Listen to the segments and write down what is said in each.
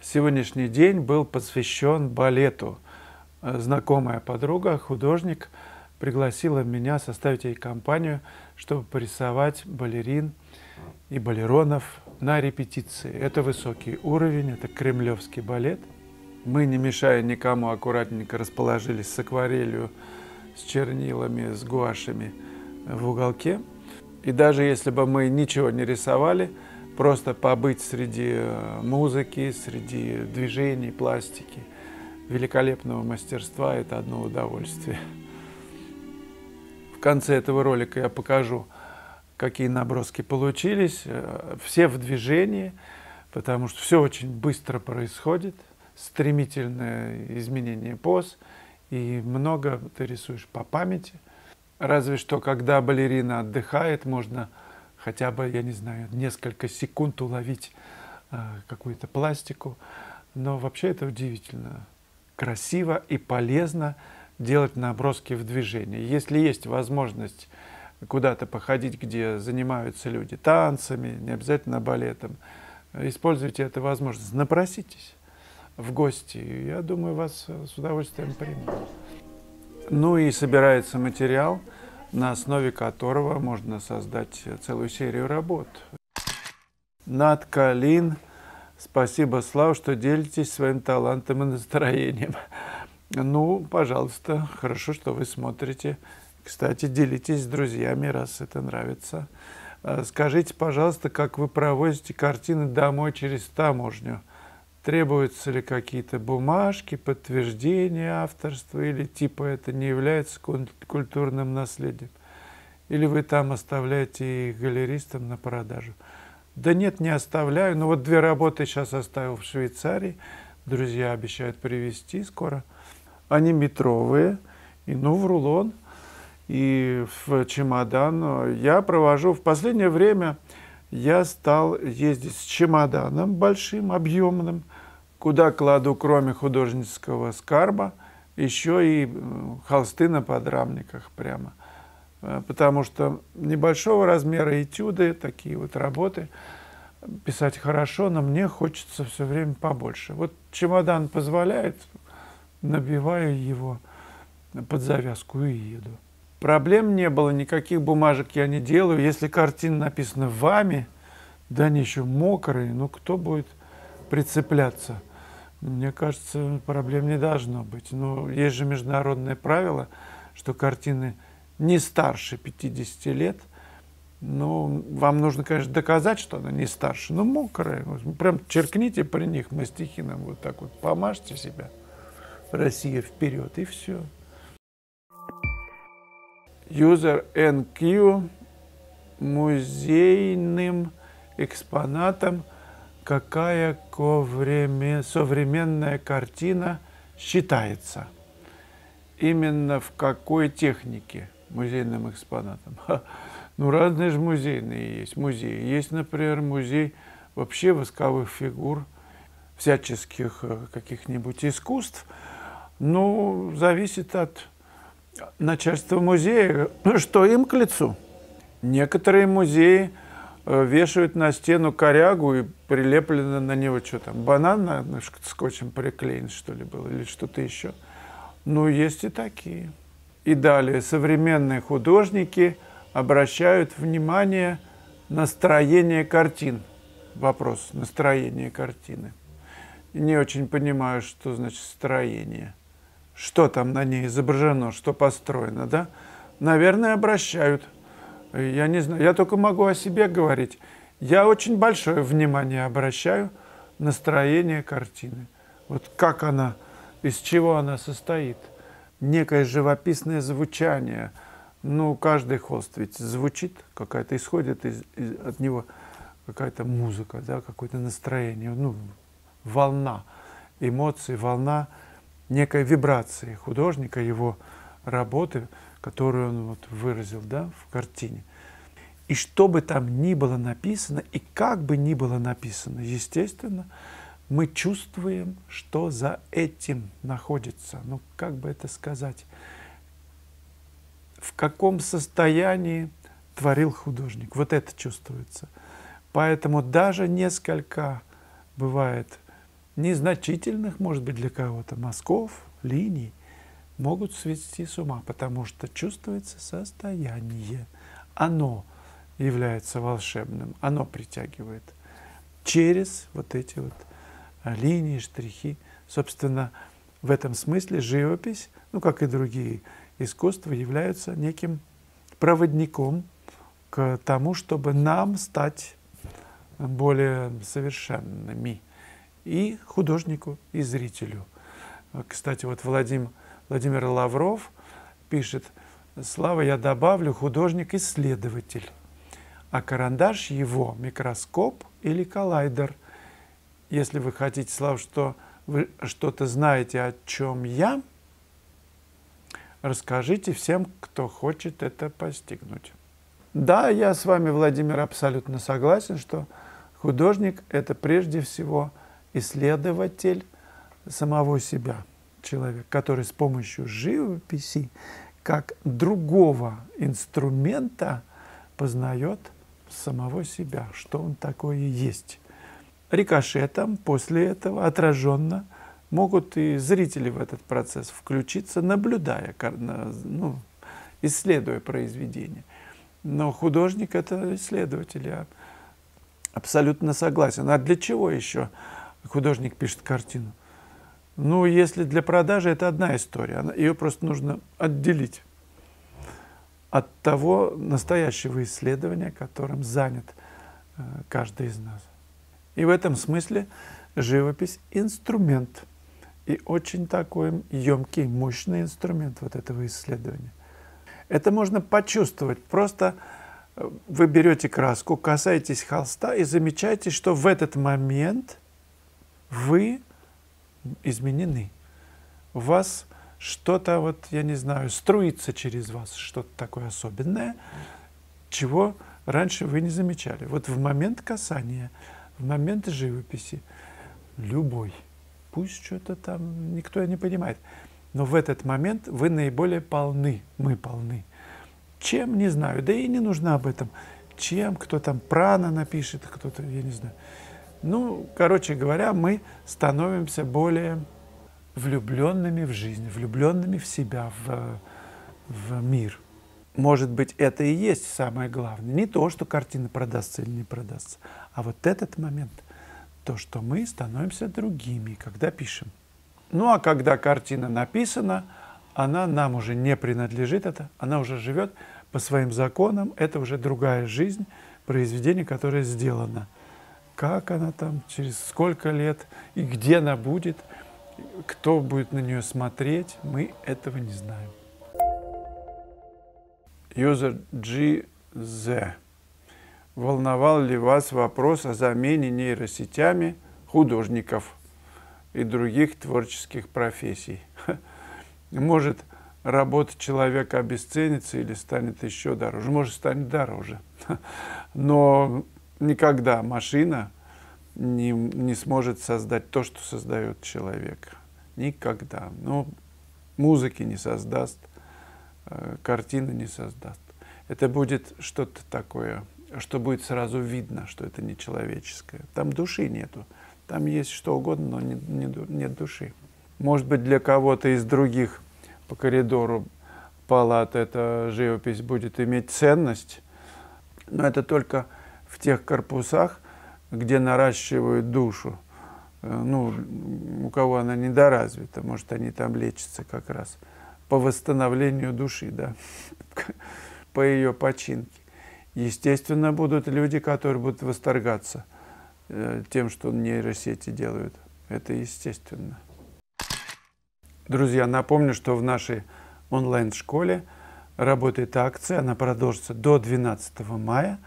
Сегодняшний день был посвящен балету. Знакомая подруга, художник, пригласила меня составить ей компанию, чтобы порисовать балерин и балеронов на репетиции. Это высокий уровень, это кремлевский балет. Мы, не мешая никому, аккуратненько расположились с акварелью, с чернилами, с гуашами в уголке. И даже если бы мы ничего не рисовали, просто побыть среди музыки, среди движений, пластики, великолепного мастерства – это одно удовольствие. В конце этого ролика я покажу, какие наброски получились. Все в движении, потому что все очень быстро происходит, стремительное изменение поз, и много ты рисуешь по памяти. Разве что, когда балерина отдыхает, можно хотя бы, я не знаю, несколько секунд уловить какую-то пластику. Но вообще это удивительно. Красиво и полезно делать наброски в движении. Если есть возможность куда-то походить, где занимаются люди танцами, не обязательно балетом, используйте эту возможность. Напроситесь в гости. Я думаю, вас с удовольствием примут. Ну и собирается материал, на основе которого можно создать целую серию работ. Надка, Лин, спасибо, Слав, что делитесь своим талантом и настроением. Ну, пожалуйста, хорошо, что вы смотрите. Кстати, делитесь с друзьями, раз это нравится. Скажите, пожалуйста, как вы провозите картины домой через таможню? Требуются ли какие-то бумажки, подтверждения авторства, или типа это не является культурным наследием? Или вы там оставляете их галеристам на продажу? Да нет, не оставляю. Но вот 2 работы сейчас оставил в Швейцарии. Друзья обещают привезти скоро. Они метровые, и в рулон, и в чемодан. Я провожу в последнее время. Я стал ездить с чемоданом большим, объемным, куда кладу, кроме художественского скарба, еще и холсты на подрамниках прямо. Потому что небольшого размера этюды, такие вот работы, писать хорошо, но мне хочется все время побольше. Вот чемодан позволяет, набиваю его под завязку и еду. Проблем не было, никаких бумажек я не делаю. Если картина написана вами, да они еще мокрые, кто будет прицепляться? Мне кажется, проблем не должно быть. Но есть же международное правило, что картины не старше 50 лет. Вам нужно, конечно, доказать, что она не старше, но мокрая. Прям черкните при них мастихином, вот так вот помажьте себя. Россия вперед, и все. User NQ музейным экспонатом какая современная картина считается? Именно в какой технике музейным экспонатом? Разные же музейные есть. Музеи. Есть, например, музей вообще восковых фигур, всяческих каких-нибудь искусств. Зависит от начальство музея, что им к лицу. Некоторые музеи вешают на стену корягу и прилеплено на него что там, банан скотчем приклеен, что ли, был, или что-то еще. Есть и такие. И далее, современные художники обращают внимание на строение картин. Вопрос, настроение картины. Не очень понимаю, что значит строение. Что там на ней изображено, что построено, да? Наверное, обращают. Я не знаю, я только могу о себе говорить. Я очень большое внимание обращаю на строение картины. Вот как она, из чего она состоит. Некое живописное звучание. Каждый холст ведь звучит, какая-то исходит от него какая-то музыка, да, какое-то настроение, волна эмоций, волна некой вибрации художника, его работы, которую он выразил, да, в картине. И что бы там ни было написано, и как бы ни было написано, естественно, мы чувствуем, что за этим находится. Как бы это сказать? В каком состоянии творил художник? Вот это чувствуется. Поэтому даже несколько бывает незначительных, может быть, для кого-то, мазков, линий, могут свести с ума, потому что чувствуется состояние. Оно является волшебным, оно притягивает через вот эти вот линии, штрихи. Собственно, в этом смысле живопись, ну, как и другие искусства, являются неким проводником к тому, чтобы нам стать более совершенными, и художнику, и зрителю. Кстати, вот Владимир Лавров пишет: «Слава, я добавлю, художник-исследователь, а карандаш его микроскоп или коллайдер. Если вы хотите, Слава, что вы что-то знаете, о чем я, расскажите всем, кто хочет это постигнуть». Да, я с вами, Владимир, абсолютно согласен, что художник – это прежде всего исследователь самого себя, человек, который с помощью живописи, как другого инструмента, познает самого себя, что он такое есть. Рикошетом после этого, отраженно, могут и зрители в этот процесс включиться, наблюдая, исследуя произведение. Но художник – это исследователь, я абсолютно согласен. А для чего еще художник пишет картину? Ну, если для продажи, это одна история. Ее просто нужно отделить от того настоящего исследования, которым занят каждый из нас. И в этом смысле живопись – инструмент. И очень такой емкий, мощный инструмент вот этого исследования. Это можно почувствовать. Просто вы берете краску, касаетесь холста и замечаете, что в этот момент вы изменены. У вас что-то, вот, я не знаю, струится через вас, что-то такое особенное, чего раньше вы не замечали. Вот в момент касания, в момент живописи, любой, пусть что-то там никто не понимает, но в этот момент вы наиболее полны, мы полны. Чем, не знаю, да и не нужно об этом. Чем, кто там прана напишет, кто-то, я не знаю. Ну, короче говоря, мы становимся более влюбленными в жизнь, влюбленными в себя, в мир. Может быть, это и есть самое главное. Не то, что картина продастся или не продастся, а вот этот момент, то, что мы становимся другими, когда пишем. Ну, а когда картина написана, она нам уже не принадлежит, она уже живет по своим законам, это уже другая жизнь, произведение, которое сделано. Как она там, через сколько лет, и где она будет, кто будет на нее смотреть, мы этого не знаем. User GZ. Волновал ли вас вопрос о замене нейросетями художников и других творческих профессий? Может, работа человека обесценится или станет еще дороже? Может, станет дороже. Но никогда машина не сможет создать то, что создает человек. Никогда. Ну, музыки не создаст, картины не создаст. Это будет что-то такое, что будет сразу видно, что это не человеческое. Там души нету. Там есть что угодно, но нет души. Может быть, для кого-то из других по коридору палат эта живопись будет иметь ценность, но это только в тех корпусах, где наращивают душу. Ну, у кого она недоразвита, может, они там лечатся как раз по восстановлению души, да, по ее починке. Естественно, будут люди, которые будут восторгаться тем, что нейросети делают. Это естественно. Друзья, напомню, что в нашей онлайн-школе работает акция, она продолжится до 12 мая.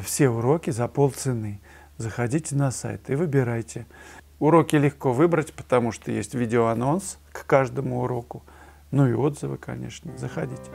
Все уроки за полцены. Заходите на сайт и выбирайте. Уроки легко выбрать, потому что есть видеоанонс к каждому уроку. Ну и отзывы, конечно. Заходите.